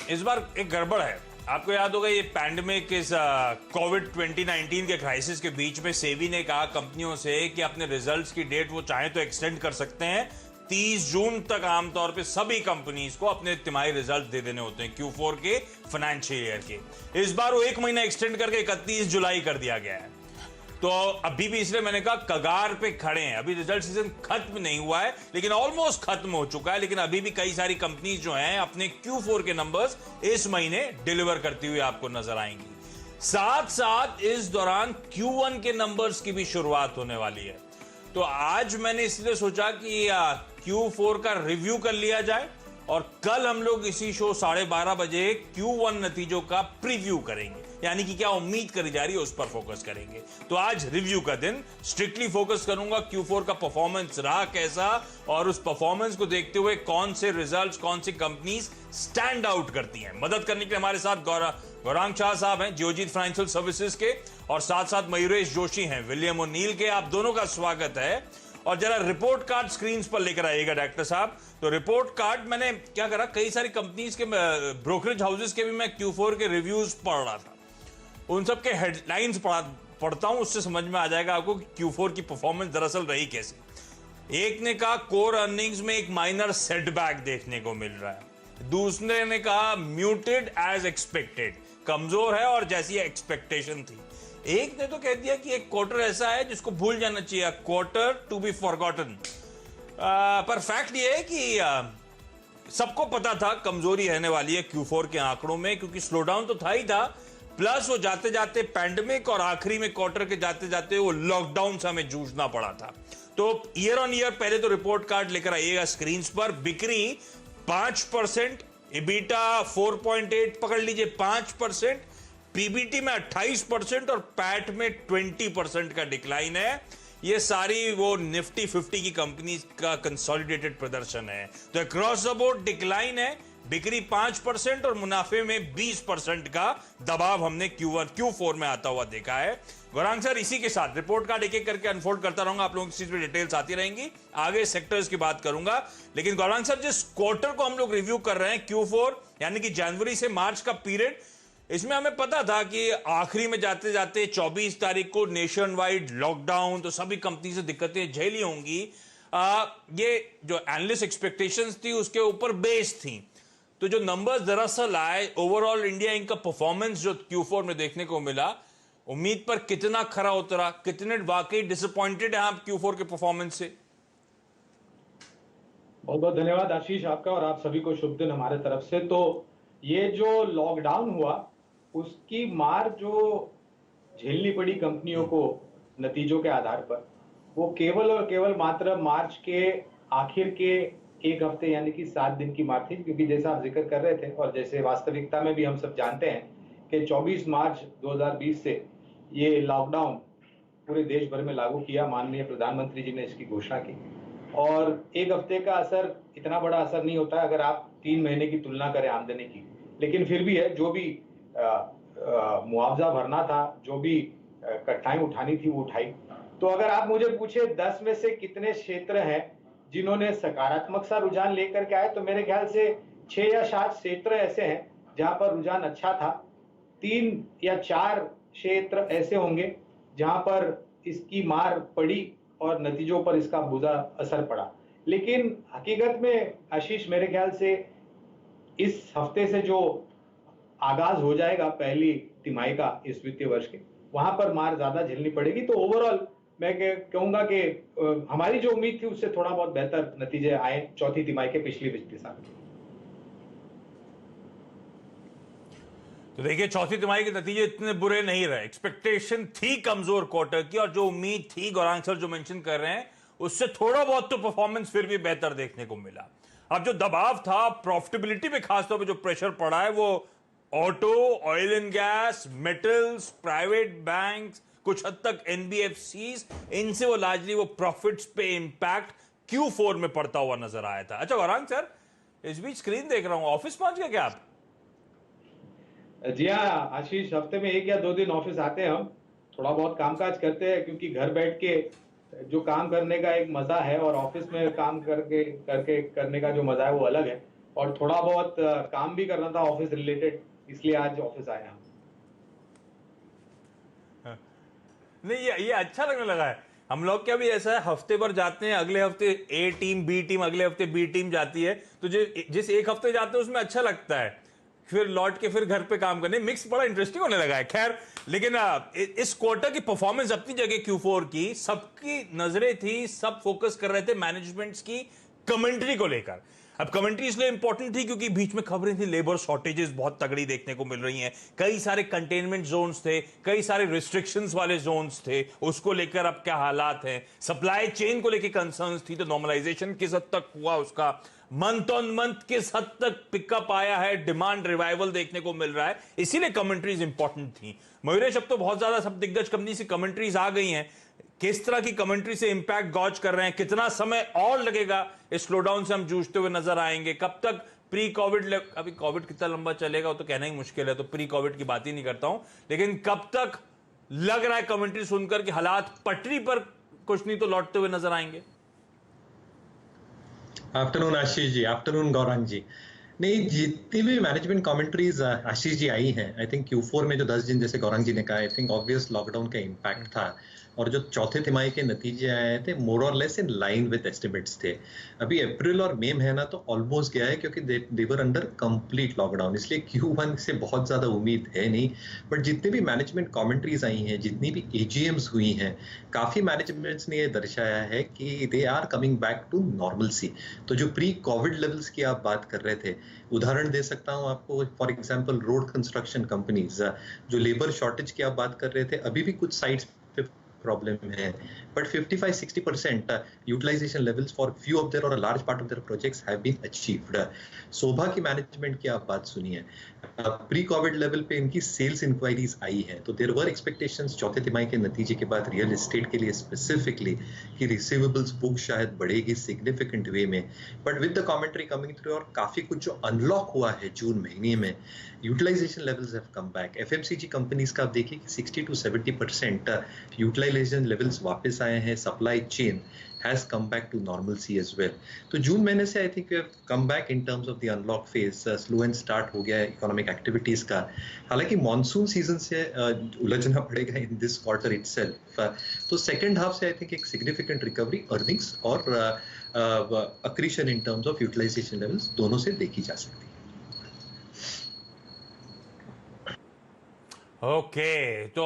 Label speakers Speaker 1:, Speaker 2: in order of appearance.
Speaker 1: इस बार एक गड़बड़ है। आपको याद होगा ये पैंडेमिक इस कोविड 2019 के क्राइसिस के बीच में सेबी ने कहा कंपनियों से कि अपने रिजल्ट्स की डेट वो चाहे तो एक्सटेंड कर सकते हैं। 30 जून तक आमतौर पे सभी कंपनीज को अपने तिमाही रिजल्ट दे देने होते हैं Q4 के फाइनेंशियल ईयर के। इस बार वो 1 महीना एक्सटेंड करके 31 जुलाई कर दिया गया है। तो अभी भी इसलिए मैंने कहा कगार पे खड़े हैं। अभी रिजल्ट सीजन खत्म नहीं हुआ है लेकिन ऑलमोस्ट खत्म हो चुका है। लेकिन अभी भी कई सारी कंपनीज जो हैं अपने Q4 के नंबर्स इस महीने डिलीवर करती हुई आपको नजर आएंगी। साथ साथ इस दौरान Q1 के नंबर्स की भी शुरुआत होने वाली है। तो आज मैंने इसलिए सोचा कि Q4 का रिव्यू कर लिया जाए और कल हम लोग इसी शो 12:30 बजे Q1 नतीजों का प्रीव्यू करेंगे, यानी कि क्या उम्मीद करी जा रही है उस पर फोकस करेंगे। तो आज रिव्यू का दिन, स्ट्रिक्टली फोकस करूंगा Q4 का परफॉर्मेंस रहा कैसा और उस परफॉर्मेंस को देखते हुए कौन से रिजल्ट्स, कौन सी कंपनीज स्टैंड आउट करती हैं। मदद करने के लिए हमारे साथ गौरांग शाह साहब हैं जियोजीत फाइनेंशियल सर्विसेज के, और साथ साथ मयूरेश जोशी हैं विलियम ओ'नील के। आप दोनों का स्वागत है। और जरा रिपोर्ट कार्ड स्क्रीन पर लेकर आइएगा डायरेक्टर साहब। तो रिपोर्ट कार्ड मैंने क्या करा, कई सारी कंपनीज के ब्रोकरेज हाउसेस के भी मैं Q4 के रिव्यूज पढ़ रहा था। उन सब के हेडलाइंस पढ़ता हूं, उससे समझ में आ जाएगा आपको कि Q4 की परफॉर्मेंस दरअसल रही कैसे। एक ने कहा कोर अर्निंग्स में एक माइनर सेटबैक देखने को मिल रहा है। दूसरे ने कहा म्यूटेड एज एक्सपेक्टेड, कमजोर है और जैसी एक्सपेक्टेशन थी। एक ने तो कह दिया कि एक क्वार्टर ऐसा है जिसको भूल जाना चाहिए, क्वार्टर टू बी फॉरगॉटन। पर फैक्ट ये है कि सबको पता था कमजोरी रहने वाली है Q4 के आंकड़ों में, क्योंकि स्लोडाउन तो था ही था, प्लस वो जाते जाते पैंडेमिक और आखिरी में क्वार्टर के जाते जाते वो लॉकडाउन से हमें जूझना पड़ा था। तो ईयर ऑन ईयर पहले तो रिपोर्ट कार्ड लेकर आइएगा स्क्रीन पर। बिक्री 5%, EBITDA 4.8 पकड़ लीजिए 5%, पीबीटी में 28% और पैट में 20% का डिक्लाइन है। ये सारी वो निफ्टी 50 की कंपनी का कंसोलिडेटेड प्रदर्शन है। तो अक्रॉस द बोर्ड डिक्लाइन है, बिक्री 5% और मुनाफे में 20% का दबाव हमने Q4 में आता हुआ देखा है। गौरांग सर, इसी के साथ रिपोर्ट कार्ड एक एक करके अनफोल्ड करता रहूंगा, आप लोगों की चीज में डिटेल्स आती रहेंगी, आगे सेक्टर्स की बात करूंगा। लेकिन गौरांग सर, जिस क्वार्टर को हम लोग रिव्यू कर रहे हैं Q4 यानी कि जनवरी से मार्च का पीरियड, इसमें हमें पता था कि आखिरी में जाते जाते 24 तारीख को नेशन वाइड लॉकडाउन, तो सभी कंपनी से दिक्कतें झेली होंगी। ये जो एनालिस्ट एक्सपेक्टेशंस थी उसके ऊपर बेस थी। तो जो नंबर्स दरअसल आए, ओवरऑल इंडिया इनका परफॉर्मेंस जो Q4 में देखने को मिला, उम्मीद पर कितना खरा उतरा, कितने वाकई डिसअपॉइंटेड हैं आप Q4 के परफॉर्मेंस से?
Speaker 2: बहुत बहुत धन्यवाद आशीष आपका, और आप सभी को शुभ दिन हमारे तरफ से। तो ये जो लॉकडाउन हुआ उसकी मार जो झेलनी पड़ी कंपनियों को नतीजों के आधार पर, वो केवल और केवल मात्र मार्च के आखिर के एक हफ्ते यानी कि 7 दिन की मार थी। क्योंकि जैसा आप जिक्र कर रहे थे और जैसे वास्तविकता में भी हम सब जानते हैं कि 24 मार्च 2020 से ये लॉकडाउन पूरे देश भर में लागू किया, माननीय प्रधानमंत्री जी ने इसकी घोषणा की। और एक हफ्ते का असर इतना बड़ा असर नहीं होता अगर आप 3 महीने की तुलना करें आमदनी की, लेकिन फिर भी है, जो भी मुआवजा भरना था, जो भी कठिनाई उठानी थी वो उठाई। तो अगर आप मुझे पूछे 10 में से कितने क्षेत्र हैं जिन्होंने सकारात्मक सा रुझान लेकर के आए, तो मेरे ख्याल से 6 या 7 क्षेत्र ऐसे हैं जहां पर रुझान अच्छा था। 3 या 4 क्षेत्र ऐसे होंगे जहां पर इसकी मार पड़ी और नतीजों पर इसका बुरा असर पड़ा। लेकिन हकीकत में आशीष, मेरे ख्याल से इस हफ्ते से जो आगाज हो जाएगा पहली तिमाही का इस वित्तीय वर्ष के, वहां पर मार ज्यादा झेलनी पड़ेगी। तो ओवरऑल मैं कहूंगा कि हमारी जो उम्मीद थी उससे थोड़ा बहुत बेहतर नतीजे आए चौथी तिमाही के पिछली वित्तीय साल।
Speaker 1: तो देखिए, चौथी तिमाही के नतीजे इतने बुरे नहीं रहे। एक्सपेक्टेशन थी कमजोर क्वार्टर की, और जो उम्मीद थी गौरांग सर जो मेंशन कर रहे हैं उससे थोड़ा बहुत तो परफॉर्मेंस फिर भी बेहतर देखने को मिला। अब जो दबाव था प्रॉफिटेबिलिटी पे, खासतौर पे जो प्रेशर पड़ा है, वो auto, oil and gas, metals, private banks, कुछ हद तक एनबीएफसीज, इनसे वो लार्जली वो प्रॉफिट्स पे इंपैक्ट Q4 में पड़ता हुआ नजर आया था। अच्छा गौरांग सर, इस बीच स्क्रीन देख रहा हूं, ऑफिस पहुंच गए क्या आप?
Speaker 2: जी हाँ आशीष, हफ्ते में 1 या 2 दिन ऑफिस आते हैं, हम थोड़ा बहुत कामकाज करते हैं, क्योंकि घर बैठ के जो काम करने का एक मजा है और ऑफिस में काम करके करने का जो मजा है वो अलग है। और थोड़ा बहुत काम भी करना था ऑफिस रिलेटेड, इसलिए आज ऑफिस आया।
Speaker 1: नहीं, ये अच्छा लगने लगा है। हम लोग क्या भी ऐसा है, हफ्ते भर जाते हैं, अगले हफ्ते ए टीम बी टीम, अगले हफ्ते बी टीम जाती है, तो जिस एक हफ्ते जाते हैं उसमें अच्छा लगता है, फिर लौट के फिर घर पे काम करने, मिक्स बड़ा इंटरेस्टिंग होने लगा है। खैर, लेकिन इस क्वार्टर की परफॉर्मेंस अपनी जगह Q4 की, सबकी नजरें थी, सब फोकस कर रहे थे मैनेजमेंट्स की कमेंट्री को लेकर। अब कमेंट्री इसलिए इंपॉर्टेंट थी क्योंकि बीच में खबरें थी, लेबर शॉर्टेजेस बहुत तगड़ी देखने को मिल रही हैं, कई सारे कंटेनमेंट जोन्स थे, कई सारे रिस्ट्रिक्शंस वाले जोन्स थे, उसको लेकर अब क्या हालात हैं, सप्लाई चेन को लेकर कंसर्न्स थी, तो नॉर्मलाइजेशन किस हद तक हुआ उसका, मंथ ऑन मंथ किस हद तक पिकअप आया है, डिमांड रिवाइवल देखने को मिल रहा है, इसीलिए कमेंट्रीज इंपॉर्टेंट थी। मयूरेश, अब तो बहुत ज्यादा सब दिग्गज कंपनी से कमेंट्रीज आ गई हैं, किस तरह की कमेंट्री से इंपैक्ट गॉज कर रहे हैं, कितना समय और लगेगा इस स्लोडाउन से हम जूझते हुए नजर आएंगे, कब तक प्री कोविड, अभी कोविड कितना लंबा चलेगा वो तो कहना ही मुश्किल है, तो प्री कोविड की बात ही नहीं करता हूं, लेकिन कब तक लग रहा है कमेंट्री सुनकर कि हालात पटरी पर कुछ नहीं तो लौटते हुए नजर आएंगे?
Speaker 3: आफ्टरनून आशीष जी, आफ्टरनून गौरांग जी। नहीं, जितनी भी मैनेजमेंट कमेंट्रीज आशीष जी आई हैं, आई थिंक Q4 में जो 10 दिन जैसे गौरांग जी ने कहा, आई थिंक ऑब्वियस लॉकडाउन का इम्पैक्ट था, और जो चौथे तिमाही के नतीजे आए थे मोर और less in line with estimates थे। अभी अप्रैल और मई महीना तो ऑलमोस्ट गया है क्योंकि दे वर अंडर कंप्लीट लॉकडाउन, इसलिए Q1 से बहुत ज्यादा उम्मीद है नहीं। बट जितनी भी मैनेजमेंट कमेंट्रीज आई हैं, जितनी भी AGMs हुई हैं, काफी मैनेजमेंट्स ने ये दर्शाया है कि they are coming back to normalcy. तो जो प्री कोविड लेवल्स की आप बात कर रहे थे, उदाहरण दे सकता हूं आपको, for example road construction companies, जो लेबर शॉर्टेज की आप बात कर रहे थे, अभी भी कुछ साइट्स पे प्रॉब्लम है, but 55-60% utilization levels for few of their और a large part of their projects have been achieved. Shobha की मैनेजमेंट की आप बात सुनिए, प्री कोविड लेवल पे इनकी सेल्स इंक्वायरीज आई है, तो देयर वर एक्सपेक्टेशंस चौथे तिमाही के नतीजे के बाद रियल एस्टेट के लिए स्पेसिफिकली कि रिसीवेबल्स बुक शायद बढ़ेगी सिग्निफिकेंट वे में, but with the commentary coming through और काफी कुछ जो अनलॉक हुआ है जून महीने में, utilisation levels have come back. FMCG companies का आप देखिए कि 60 to 70% यूटिलाइजेशन लेवल्स वापस आए हैं, supply chain has come back to normalcy as well. तो जून महीने से I think come back in terms of the unlock phase, slow and start हो गया है इकोनॉमिक एक्टिविटीज का। हालांकि मॉनसून सीजन से उलझना पड़ेगा इन दिस क्वार्टर इटसेल्फ, तो सेकंड हाफ से आई थिंक एक सिग्निफिकेंट रिकवरी अर्निंग्स और accretion in terms of utilisation levels दोनों से देखी जा सकती है।
Speaker 1: ओके, तो